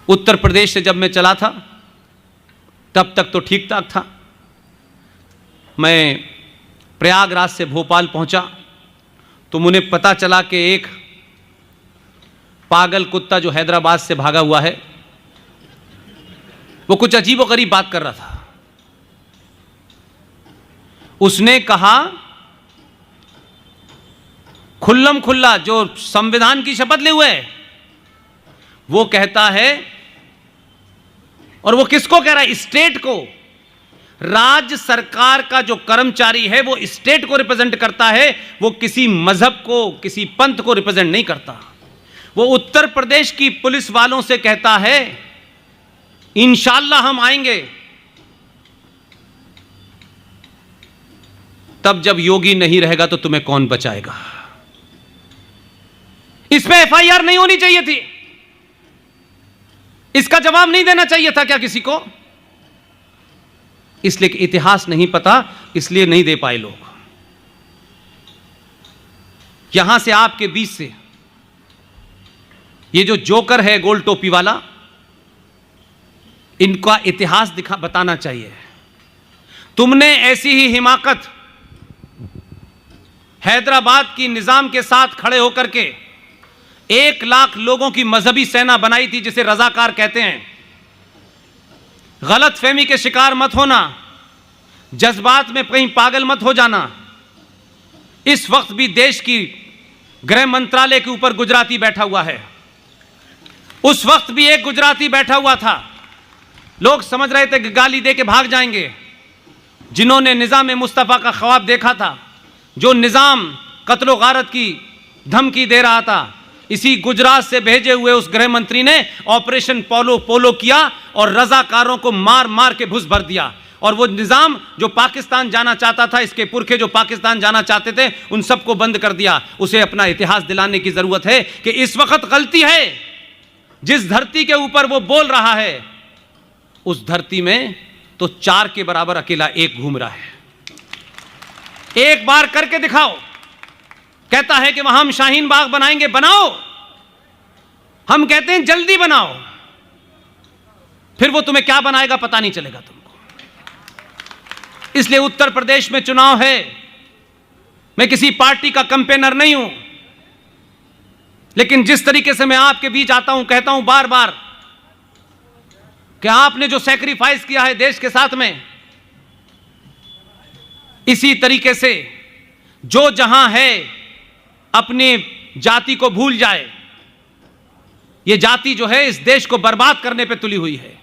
उत्तर प्रदेश से जब मैं चला था तब तक तो ठीक ठाक था। मैं प्रयागराज से भोपाल पहुंचा तो मुझे पता चला कि एक पागल कुत्ता जो हैदराबाद से भागा हुआ है वो कुछ अजीबोगरीब बात कर रहा था। उसने कहा खुल्लम खुल्ला, जो संविधान की शपथ ले हुए है, वो कहता है, और वो किसको कह रहा है? स्टेट को। राज्य सरकार का जो कर्मचारी है वो स्टेट को रिप्रेजेंट करता है, वो किसी मजहब को, किसी पंथ को रिप्रेजेंट नहीं करता। वो उत्तर प्रदेश की पुलिस वालों से कहता है इंशाअल्लाह हम आएंगे। तब जब योगी नहीं रहेगा तो तुम्हें कौन बचाएगा? इस पे एफआईआर नहीं होनी चाहिए थी? इसका जवाब नहीं देना चाहिए था क्या किसी को? इसलिए कि इतिहास नहीं पता, इसलिए नहीं दे पाए लोग। यहां से आपके बीच से ये जो जोकर है गोल टोपी वाला, इनका इतिहास बताना चाहिए। तुमने ऐसी ही हिमाकत हैदराबाद की निजाम के साथ खड़े होकर के 1 लाख लोगों की मजहबी सेना बनाई थी, जिसे रजाकार कहते हैं। गलत फहमी के शिकार मत होना, जज्बात में कहीं पागल मत हो जाना। इस वक्त भी देश की गृह मंत्रालय के ऊपर गुजराती बैठा हुआ है। उस वक्त भी एक गुजराती बैठा हुआ था। लोग समझ रहे थे कि गाली दे के भाग जाएंगे। जिन्होंने निजाम मुस्तफा का ख्वाब देखा था, जो निजाम कत्लो गारत की धमकी दे रहा था, इसी गुजरात से भेजे हुए उस गृह मंत्री ने ऑपरेशन पोलो किया और रजाकारों को मार मार के भुस भर दिया। और वो निजाम जो पाकिस्तान जाना चाहता था, इसके पुरखे जो पाकिस्तान जाना चाहते थे, उन सबको बंद कर दिया। उसे अपना इतिहास दिलाने की जरूरत है कि इस वक्त गलती है। जिस धरती के ऊपर वो बोल रहा है, उस धरती में तो 4 के बराबर अकेला 1 घूम रहा है। एक बार करके दिखाओ। कहता है कि वहां हम शाहीन बाग बनाएंगे, बनाओ। हम कहते हैं जल्दी बनाओ, फिर वो तुम्हें क्या बनाएगा पता नहीं चलेगा तुमको। इसलिए उत्तर प्रदेश में चुनाव है। मैं किसी पार्टी का कैंपेनर नहीं हूं, लेकिन जिस तरीके से मैं आपके बीच आता हूं, कहता हूं बार बार कि आपने जो सैक्रिफाइस किया है देश के साथ में, इसी तरीके से जो जहां है अपनी जाति को भूल जाए। यह जाति जो है इस देश को बर्बाद करने पे तुली हुई है।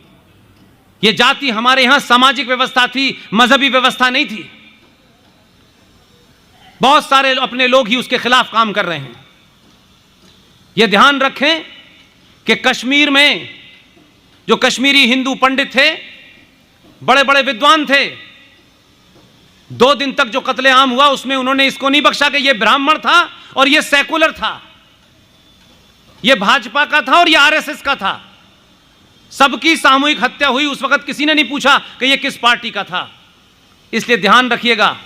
यह जाति हमारे यहां सामाजिक व्यवस्था थी, मजहबी व्यवस्था नहीं थी। बहुत सारे अपने लोग ही उसके खिलाफ काम कर रहे हैं। यह ध्यान रखें कि कश्मीर में जो कश्मीरी हिंदू पंडित थे, बड़े बड़े विद्वान थे, 2 दिन तक जो कत्लेआम हुआ उसमें उन्होंने इसको नहीं बख्शा कि यह ब्राह्मण था और यह सेकुलर था, यह भाजपा का था और यह आरएसएस का था। सबकी सामूहिक हत्या हुई। उस वक्त किसी ने नहीं पूछा कि यह किस पार्टी का था। इसलिए ध्यान रखिएगा,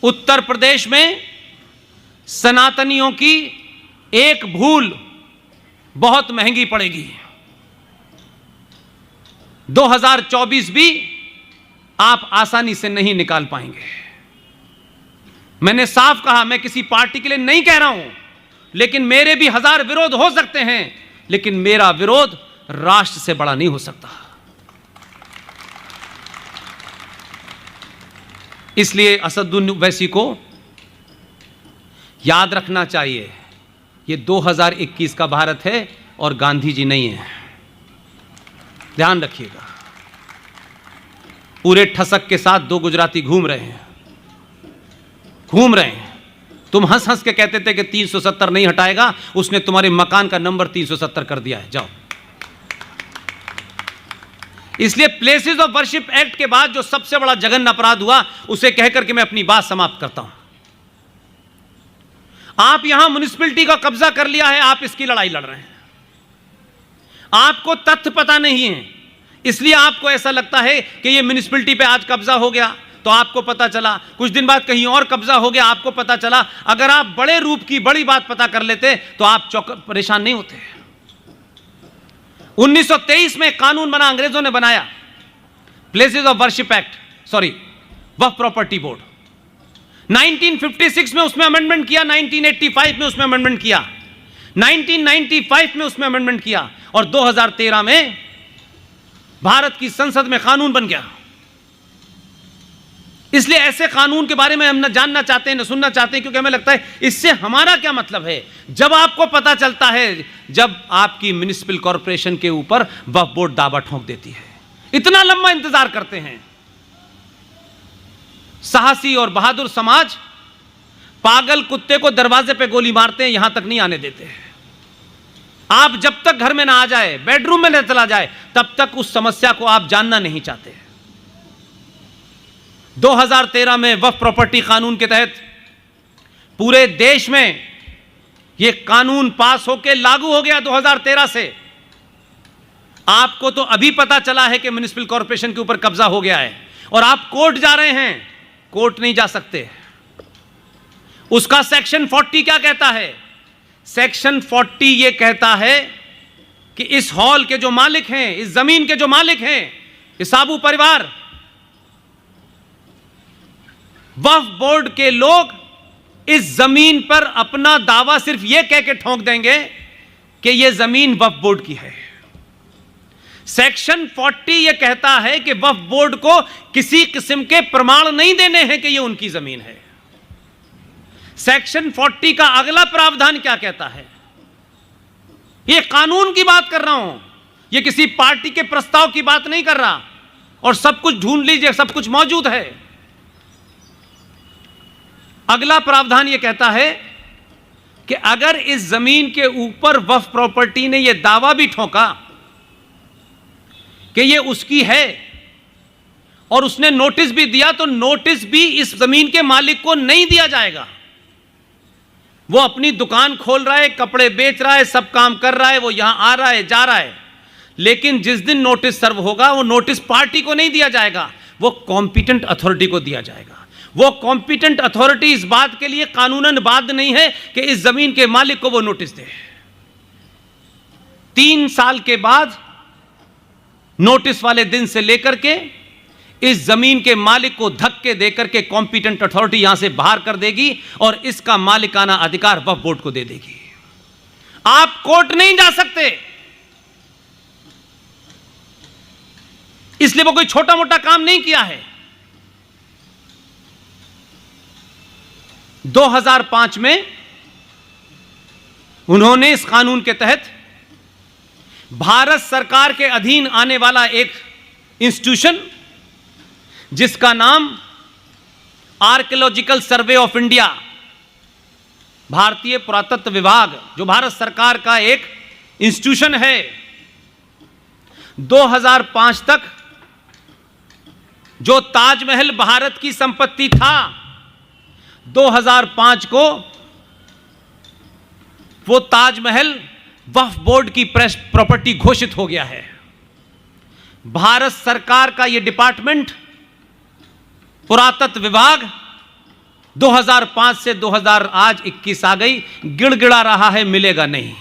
उत्तर प्रदेश में सनातनियों की एक भूल बहुत महंगी पड़ेगी। 2024 भी आप आसानी से नहीं निकाल पाएंगे। मैंने साफ कहा, मैं किसी पार्टी के लिए नहीं कह रहा हूं, लेकिन मेरे भी 1000 विरोध हो सकते हैं, लेकिन मेरा विरोध राष्ट्र से बड़ा नहीं हो सकता। इसलिए असदुद्दीन ओवैसी को याद रखना चाहिए, ये 2021 का भारत है और गांधी जी नहीं है। ध्यान रखिएगा। पूरे ठसक के साथ 2 गुजराती घूम रहे हैं। तुम हंस हंस के कहते थे कि 370 नहीं हटाएगा, उसने तुम्हारे मकान का नंबर 370 कर दिया है। जाओ। इसलिए प्लेसेस ऑफ वर्शिप एक्ट के बाद जो सबसे बड़ा जघन्य अपराध हुआ, उसे कहकर के मैं अपनी बात समाप्त करता हूं। आप यहां म्युनिसिपैलिटी का कब्जा कर लिया है, आप इसकी लड़ाई लड़ रहे हैं। आपको तथ्य पता नहीं है, इसलिए आपको ऐसा लगता है कि यह म्युनिसिपैलिटी पे आज कब्जा हो गया तो आपको पता चला, कुछ दिन बाद कहीं और कब्जा हो गया, आपको पता चला। अगर आप बड़े रूप की बड़ी बात पता कर लेते तो आप परेशान नहीं होते। 1923 में कानून बना, अंग्रेजों ने बनाया, places of worship act, sorry Waqf property board. 1956 में उसमें अमेंडमेंट किया, 1985 में उसमें अमेंडमेंट किया, 1995 में उसमें अमेंडमेंट किया, और 2013 में भारत की संसद में कानून बन गया। इसलिए ऐसे कानून के बारे में हम न जानना चाहते हैं, न सुनना चाहते हैं, क्योंकि हमें लगता है इससे हमारा क्या मतलब है। जब आपको पता चलता है, जब आपकी म्युनिसिपल कॉर्पोरेशन के ऊपर वक्फ बोर्ड दावा ठोंक देती है, इतना लंबा इंतजार करते हैं। साहसी और बहादुर समाज पागल कुत्ते को दरवाजे पे गोली मारते हैं, यहां तक नहीं आने देते हैं। आप जब तक घर में ना आ जाए, बेडरूम में न चला जाए, तब तक उस समस्या को आप जानना नहीं चाहते। 2013 में वक्फ प्रॉपर्टी कानून के तहत पूरे देश में यह कानून पास होकर लागू हो गया 2013 से। आपको तो अभी पता चला है कि म्युनिसिपल कॉर्पोरेशन के ऊपर कब्जा हो गया है और आप कोर्ट जा रहे हैं। कोर्ट नहीं जा सकते। उसका सेक्शन 40 क्या कहता है? सेक्शन 40 यह कहता है कि इस हॉल के जो मालिक हैं, इस जमीन के जो मालिक हैं, इस साबू परिवार, वक्फ बोर्ड के लोग इस जमीन पर अपना दावा सिर्फ यह कह के ठोंक देंगे कि यह जमीन वक्फ बोर्ड की है। सेक्शन 40 यह कहता है कि वक्फ बोर्ड को किसी किस्म के प्रमाण नहीं देने हैं कि यह उनकी जमीन है। सेक्शन 40 का अगला प्रावधान क्या कहता है? यह कानून की बात कर रहा हूं, यह किसी पार्टी के प्रस्ताव की बात नहीं कर रहा। और सब कुछ ढूंढ लीजिए, सब कुछ मौजूद है। अगला प्रावधान यह कहता है कि अगर इस जमीन के ऊपर वक्फ प्रॉपर्टी ने यह दावा भी ठोका कि यह उसकी है और उसने नोटिस भी दिया, तो नोटिस भी इस जमीन के मालिक को नहीं दिया जाएगा। वो अपनी दुकान खोल रहा है, कपड़े बेच रहा है, सब काम कर रहा है, वो यहां आ रहा है, जा रहा है, लेकिन जिस दिन नोटिस सर्व होगा वो नोटिस पार्टी को नहीं दिया जाएगा, वो कॉम्पिटेंट अथॉरिटी को दिया जाएगा। वो कॉम्पिटेंट अथॉरिटी इस बात के लिए कानूनन बाध्य नहीं है कि इस जमीन के मालिक को वो नोटिस दे। 3 साल के बाद नोटिस वाले दिन से लेकर के इस जमीन के मालिक को धक्के देकर के कॉम्पिटेंट अथॉरिटी यहां से बाहर कर देगी और इसका मालिकाना अधिकार वक्फ बोर्ड को दे देगी। आप कोर्ट नहीं जा सकते। इसलिए वो कोई छोटा मोटा काम नहीं किया है। 2005 में उन्होंने इस कानून के तहत भारत सरकार के अधीन आने वाला एक इंस्टीट्यूशन जिसका नाम आर्कियोलॉजिकल सर्वे ऑफ इंडिया, भारतीय पुरातत्व विभाग, जो भारत सरकार का एक इंस्टीट्यूशन है, 2005 तक जो ताजमहल भारत की संपत्ति था, 2005 को वो ताजमहल वक्फ बोर्ड की प्रॉपर्टी घोषित हो गया है। भारत सरकार का यह डिपार्टमेंट, पुरातत्व विभाग, 2005 से 2021 आ गई, गिड़गिड़ा रहा है, मिलेगा नहीं।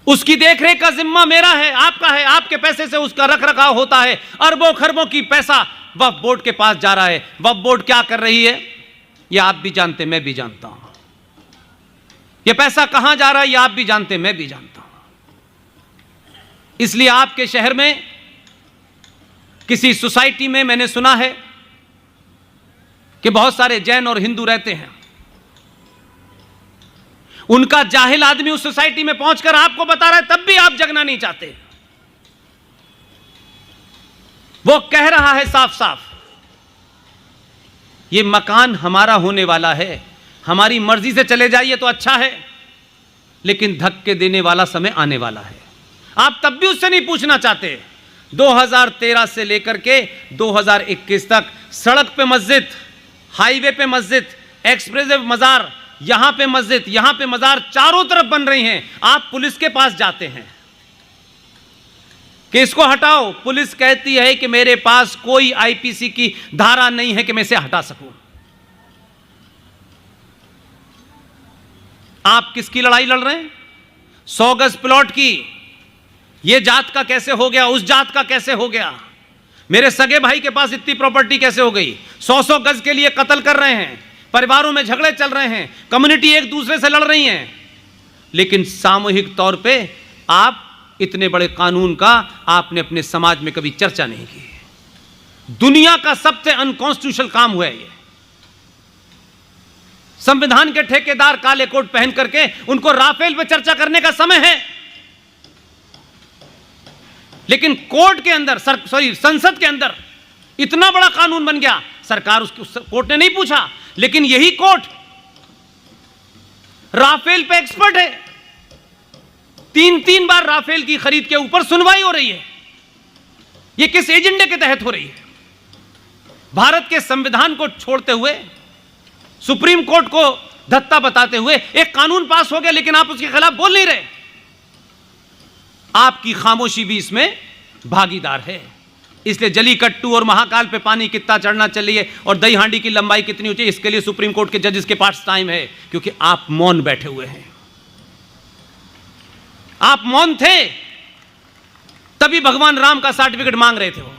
उसकी देखरेख का जिम्मा मेरा है, आपका है, आपके पैसे से उसका रखरखाव होता है। अरबों खरबों की पैसा वक्फ बोर्ड के पास जा रहा है। वक्फ बोर्ड क्या कर रही है यह आप भी जानते, मैं भी जानता हूं। यह पैसा कहां जा रहा है यह आप भी जानते, मैं भी जानता हूं। इसलिए आपके शहर में किसी सोसाइटी में मैंने सुना है कि बहुत सारे जैन और हिंदू रहते हैं। उनका जाहिल आदमी उस सोसाइटी में पहुंचकर आपको बता रहा है, तब भी आप जगना नहीं चाहते। वो कह रहा है साफ साफ, ये मकान हमारा होने वाला है, हमारी मर्जी से चले जाइए तो अच्छा है, लेकिन धक्के देने वाला समय आने वाला है। आप तब भी उससे नहीं पूछना चाहते। 2013 से लेकर के 2021 तक सड़क पे मस्जिद, हाईवे पे मस्जिद, एक्सप्रेस वे मजार, यहां पे मस्जिद, यहां पे मजार, चारों तरफ बन रही हैं। आप पुलिस के पास जाते हैं कि इसको हटाओ, पुलिस कहती है कि मेरे पास कोई आईपीसी की धारा नहीं है कि मैं इसे हटा सकूं। आप किसकी लड़ाई लड़ रहे हैं? 100 गज प्लॉट की, ये जात का कैसे हो गया, उस जात का कैसे हो गया, मेरे सगे भाई के पास इतनी प्रॉपर्टी कैसे हो गई, 100-100 गज के लिए कत्ल कर रहे हैं, परिवारों में झगड़े चल रहे हैं, कम्युनिटी एक दूसरे से लड़ रही है। लेकिन सामूहिक तौर पे आप इतने बड़े कानून का आपने अपने समाज में कभी चर्चा नहीं की। दुनिया का सबसे अनकॉन्स्टिट्यूशनल काम हुआ है ये। संविधान के ठेकेदार काले कोट पहन करके, उनको राफेल पे चर्चा करने का समय है, लेकिन कोर्ट के अंदर संसद के अंदर इतना बड़ा कानून बन गया, सरकार उसको कोर्ट ने नहीं पूछा, लेकिन यही कोर्ट राफेल पे एक्सपर्ट है। 3-3 बार राफेल की खरीद के ऊपर सुनवाई हो रही है। यह किस एजेंडे के तहत हो रही है? भारत के संविधान को छोड़ते हुए, सुप्रीम कोर्ट को धत्ता बताते हुए एक कानून पास हो गया, लेकिन आप उसके खिलाफ बोल नहीं रहे। आपकी खामोशी भी इसमें भागीदार है। इसलिए जलीकट्टू और महाकाल पे पानी कितना चढ़ना चाहिए और दही हांडी की लंबाई कितनी ऊंची, इसके लिए सुप्रीम कोर्ट के जजेस के पास टाइम है, क्योंकि आप मौन बैठे हुए हैं। आप मौन थे, तभी भगवान राम का सर्टिफिकेट मांग रहे थे वो।